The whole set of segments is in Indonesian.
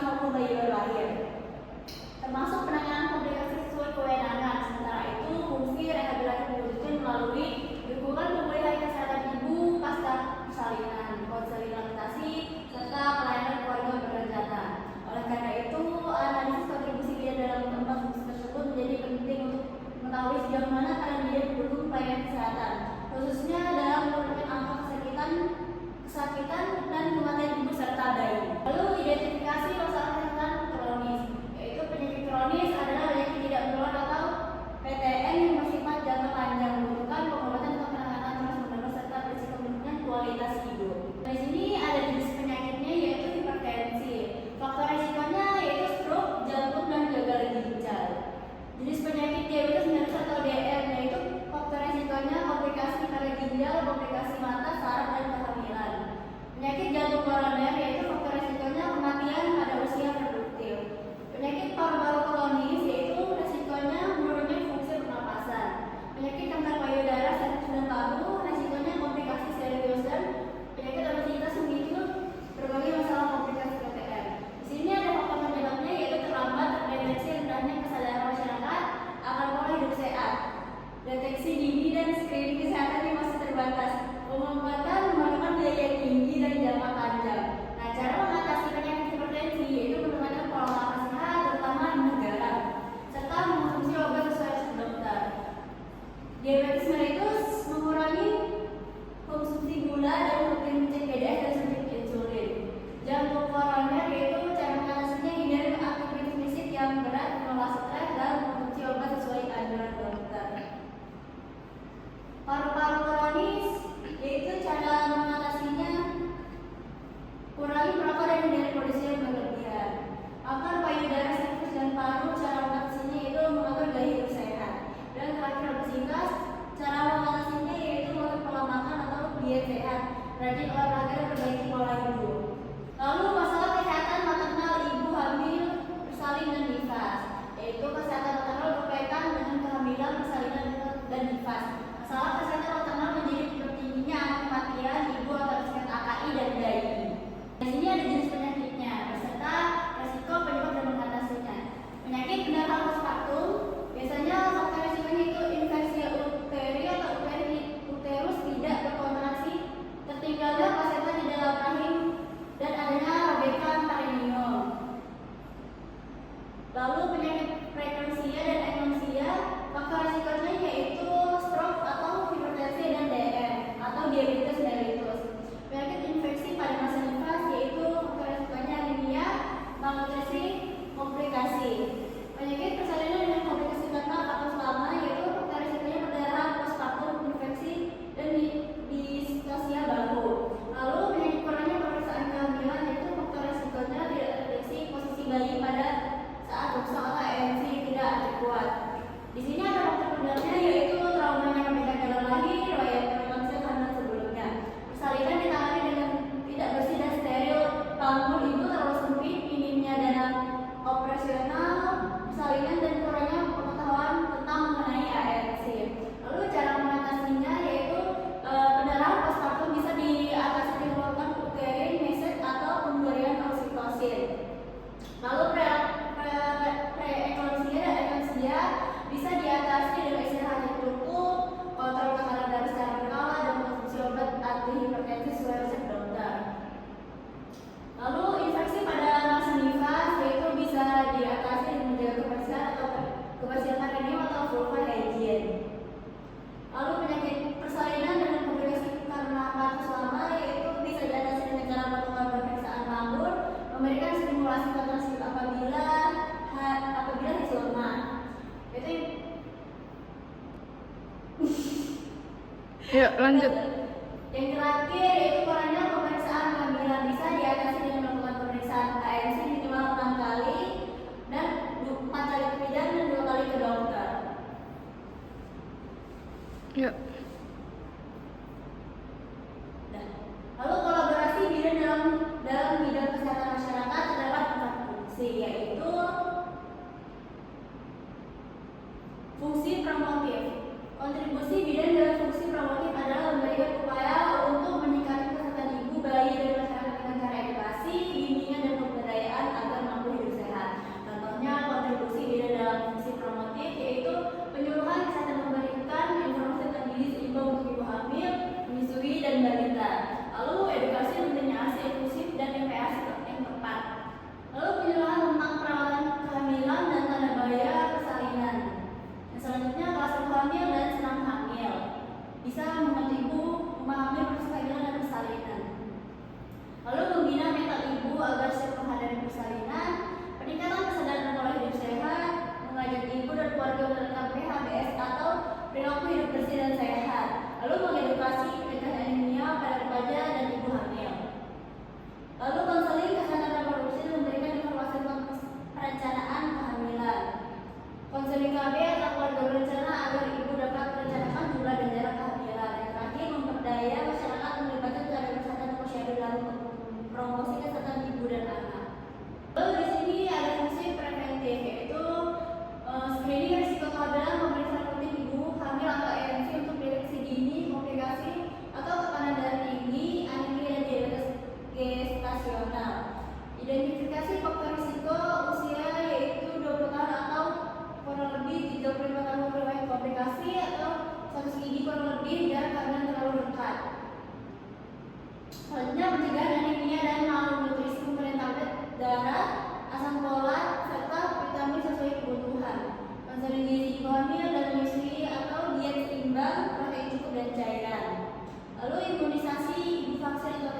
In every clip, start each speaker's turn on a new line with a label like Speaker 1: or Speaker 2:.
Speaker 1: maupun bayi baru lahir, termasuk penanganan komplikasi sesuai kewenangan. Sementara itu, fungsi rehabilitasi diwujudkan melalui dukungan pemulihan kesehatan ibu pasca persalinan, konseling laktasi, serta pelayanan keluarga berencana. Oleh karena itu, analisis kontribusi bidan dalam keempat fungsi tersebut menjadi penting untuk mengetahui sejauh mana peran bidan mendukung pelayanan kesehatan, khususnya dalam menurunkan angka kesakitan dan kematian ibu serta bayi. Lalu identifikasi masalah kesehatan kronis, yaitu penyakit kronis adalah penyakit tidak menular atau PTM yang bersifat jangka panjang, membutuhkan pengobatan atau penanganan terus-menerus serta berisiko menurunkan kualitas hidup. Di sini ada jenis penyakitnya yaitu hipertensi. Faktor risikonya yaitu stroke, jantung, dan gagal ginjal. Jenis penyakit diabetes mellitus atau DM yaitu faktor risikonya komplikasi pada ginjal, komplikasi mata, saraf, dan kehamilan. Penyakit jantung koroner yaitu faktor risikonya kematian pada usia produktif. Penyakit paru-paru kronis yaitu risikonya menurunnya fungsi pernapasan. Penyakit kanker payudara, saraf, dan paru risikonya komplikasi serius, dan penyakit obesitas memicu berbagai masalah komplikasi PTM. Di sini ada faktor penyebabnya yaitu terlambat terdeteksi, rendahnya kesadaran masyarakat akan pola hidup sehat, deteksi dini dan screening kesehatan yang masih terbatas, pengobatan memerlukan biaya tinggi dan jangka panjang. Nah, cara mengatasi penyakit hipertensi yaitu menggunakan pola makan sehat, terutama minum garam, serta mengonsumsi obat sesuai resep dokter. Diabetes mellitus mengurangi konsumsi gula dan rutin cek PDA dan suntik insulin. Jantung koroner yaitu cara mengatasinya hindari aktivitas fisik yang berat, mengolah stres, dan mengonsumsi obat sesuai anjuran dokter. Paru-paru kronis yaitu cara mengatasinya kurangi merokok dan hindari kondisi yang berlebihan. Kanker payudara, serviks, dan paru, cara mengatasinya yaitu mengatur gaya hidup sehat. Dan terakhir obesitas, cara mengatasinya yaitu mengatur pola makan atau diet sehat, rajin olahraga, dan perbaiki pola hidup. Lalu masalah kesehatan maternal ibu hamil, bersalin, dan nifas, yaitu kesehatan maternal berkaitan dengan kehamilan, persalinan, dan nifas. Masalah kesehatan maternal menjadi tertingginya angka kematian ibu atau risiko AKI dan bayi. Di sini ada jenis penyakitnya beserta resiko penyebab dan mengatasinya. Penyakit pendarahan postpartum biasanya faktor risikonya itu infeksi uteri atau uterus tidak berkontraksi, tertinggalnya plasenta di dalam rahim, dan adanya Rebecca perineum. Lalu penyakit preeklamsia dan eklamsia, faktor risikonya yaitu stroke atau hipertensi dan DM atau diabetes mellitus. Penyakit infeksi pada masa nifas yaitu faktor risikonya anemia, malnutrisi, komplikasi. Penyakit persalinan dengan komplikasi karena atau selama yaitu faktor risikonya perdarahan postpartum, infeksi, dan distosia bahu. Lalu penyakit kurangnya pemeriksaan kehamilan yaitu faktor risikonya tidak terdeteksi posisi bayi pada saat dosa atau ANC tidak adekuat. Di sini ada faktor penyebabnya yaitu traumanya ketika dalam lahir, riwayat preeklamsia kehamilan sebelumnya. Persalinan ditangani dengan tidak bersih dan steril, panggul ibu terlalu sempit, minimnya dana operasional persalinan, dan kurangnya pengetahuan tentang mengenai ANC. Lalu cara mengatasinya yaitu pendarahan postpartum bisa diatasi dengan melakukan uterin, meset, atau pemberian oksitosin. Lalu preeklamsia dan eklamsia bisa diatasi dengan istirahat yang cukup, kontrol tekanan darah secara berkala, dan mengonsumsi obat anti hipertensi sesuai resep dokter. Lalu infeksi pada masa nifas yaitu bisa diatasi dengan menjaga kebersihan atau kebersihan perineum atau vulva hygiene. Lalu penyakit persalinan dengan komplikasi karena paru selama yaitu bisa diatasi dengan cara melakukan pemeriksaan panggul, memberikan stimulasi kontraseptif apabila hasil lemah. Itu
Speaker 2: Yuk lanjut.
Speaker 1: yang terakhir yaitu kurangnya pemeriksaan kehamilan bisa diatasi dengan melakukan pemeriksaan ANC minimal 6 kali dan 4 kali ke bidan dan 2 kali ke dokter.
Speaker 2: Yuk.
Speaker 1: Nah, lalu kolaborasi bidan dalam bidang kesehatan masyarakat terdapat 4 fungsi, yaitu fungsi promotif. Kontribusi bidan dalam fungsi promotif adalah memberikan upaya untuk meningkatkan kesehatan ibu, bayi, dan masyarakat dengan cara edukasi, bimbingan, dan pemberdayaan agar mampu cairan. Lalu imunisasi ibu vaksin atau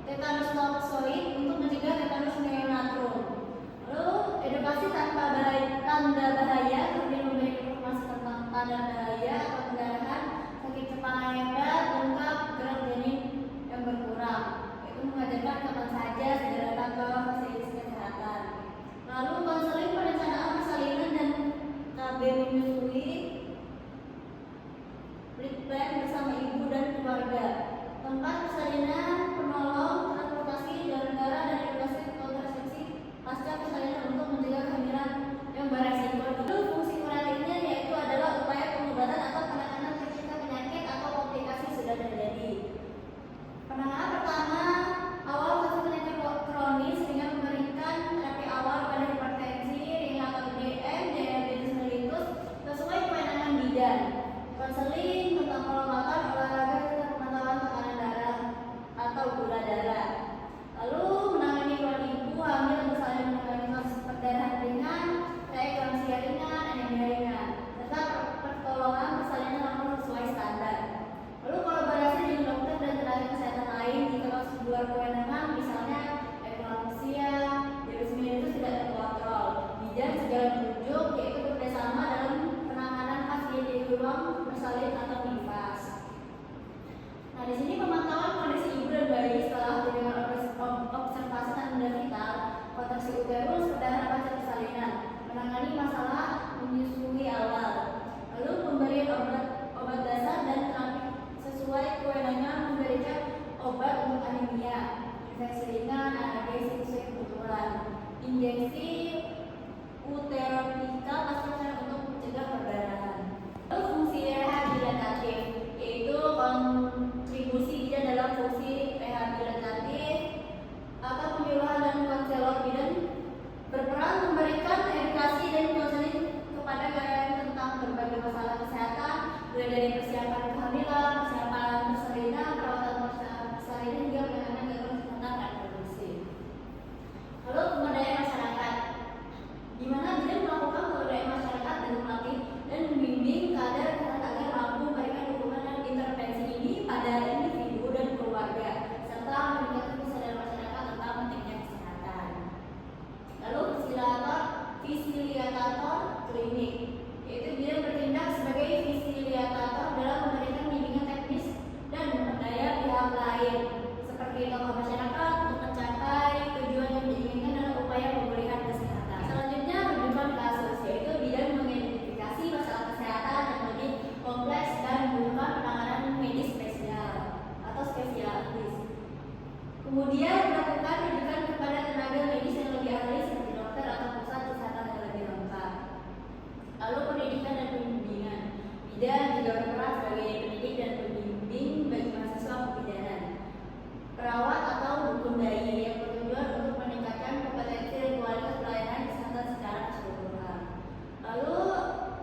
Speaker 1: tetanus toksoid untuk mencegah tetanus neonatal. Lalu edukasi tanpa tanda bahaya, kemudian memberikan informasi tentang tanda bahaya atau pendarahan, sakit kepala hebat, lengkap, gerak janin yang berkurang. Itu mengajarkan kapan saja segera datang ke fasilitas kesehatan. Lalu konseling perencanaan persalinan dan KB menyusui, plan bersama ibu dan keluarga, tempat persalinan, penolong, transportasi, dan negara dan edukasi kontrasepsi pasca persalinan untuk mencegah kehamilan yang beresiko. Lalu fungsi kuratifnya yaitu adalah upaya pengobatan atau penanganan tercipta penyakit atau komplikasi sudah terjadi. Penanganan pertama, awal fase penyakit kronis dengan memberikan terapi awal pada hipertensi, ringan atau DM, diabetes mellitus sesuai kewenangan bidan. Konseling tentang pengobatan, olahraga, dan pemantauan tekanan darah atau gula darah. Lalu menangani keluarga ibu hamil dan misalnya menangani kasus perdarahan ringan, preeklamsia ringan, anemia ringan, serta pertolongan persalinan normal sesuai standar. Lalu kolaborasi dengan dokter dan tenaga kesehatan lain jika kasus luar kewenangan, misalnya eklamsia, diabetes mellitus tidak terkontrol, bidan segera merujuk, yaitu bekerjasama dalam penanganan pasien di ruang bersalin atau nifas. Nah, di sini pemantauan kondisi ibu dan bayi setelah dengan observasi tanda vital, kontraksi uterus, perdarahan pasca persalinan, menangani masalah menyusui awal, lalu pemberian obat dasar dan terapi sesuai kewenangan, memberikan obat untuk anemia, infeksi ringan, analgesia sesuai kebutuhan, injeksi uteropika pasca untuk mencegah perdarahan. Lalu fungsi rehabilitatif, yaitu kontribusi bidan dalam fungsi rehabilitatif atau penyuluhan dan konselor bidan berperan memberikan edukasi dan konseling kepada karyawan tentang berbagai masalah kesehatan, mulai dari persiapan kehamilan, persiapan persalinan, perawatan persalinan hingga penanganan gangguan kesehatan reproduksi. Lalu pemberdayaan masyarakat, di mana bidan melakukan pemberdayaan masyarakat dengan melatih dan membimbing kader agar mampu memberikan dukungan dan intervensi ini pada individu dan keluarga, serta meningkatkan kesadaran masyarakat tentang pentingnya kesehatan. Lalu fasilitator klinik, yaitu bidan bertindak sebagai fasilitator dalam memberikan bimbingan teknis dan memperdaya pihak lain, seperti tokoh masyarakat untuk mencapai tujuan yang diinginkan dalam upaya pemulihan kesehatan. Selanjutnya, rujukan kasus, yaitu bidan mengidentifikasi masalah kesehatan yang lebih kompleks dan membutuhkan penanganan medis spesial atau spesialis. Kemudian melakukan rujukan kepada tenaga medis yang lebih ahli seperti dokter atau pusat kesehatan yang lebih lengkap. Lalu pendidikan dan pembimbingan, bidan juga berperan sebagai pendidik dan pembimbing bagi mahasiswa kebidanan, perawat atau dukun bayi yang bertujuan untuk meningkatkan kompetensi dan kualitas pelayanan kesehatan secara keseluruhan. Lalu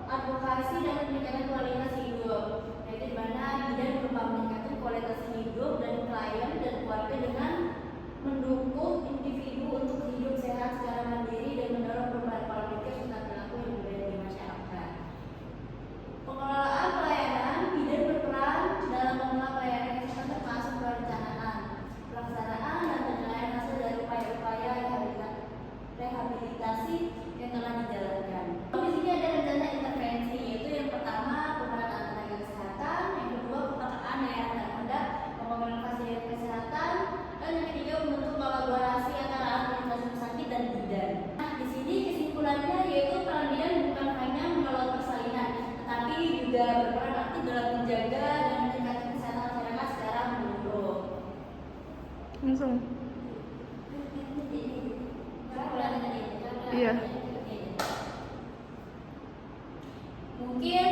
Speaker 1: advokasi dan peningkatan kualitas hidup, yaitu di mana bidan berupa meningkatkan kualitas hidup dan klien dan keluarga dengan mendukung individu untuk hidup sehat secara mandiri dan mendorong perubahan pola pikir serta perilaku yang berbeda di masyarakat. Pengelolaan pelayanan, bidan berperan dalam mengelola pelayanan kesehatan termasuk perencanaan, pelaksanaan dan penilaian hasil dari upaya-upaya rehabilitasi yang telah dijalankan. Di sini ada rencana intervensi, yaitu yang pertama pemerataan tenaga kesehatan, yang kedua pemetaan daerah dan moda, pembangunan fasilitas kesehatan, dan yang ketiga membentuk kolaborasi antara administrasi rumah sakit dan bidan. Nah, di sini kesimpulannya yaitu peran bidan bukan hanya menolong persalinan, tetapi juga berperan aktif dalam menjaga dan meningkatkan kesehatan masyarakat secara menyeluruh.
Speaker 2: Langsung. Iya.
Speaker 1: Mungkin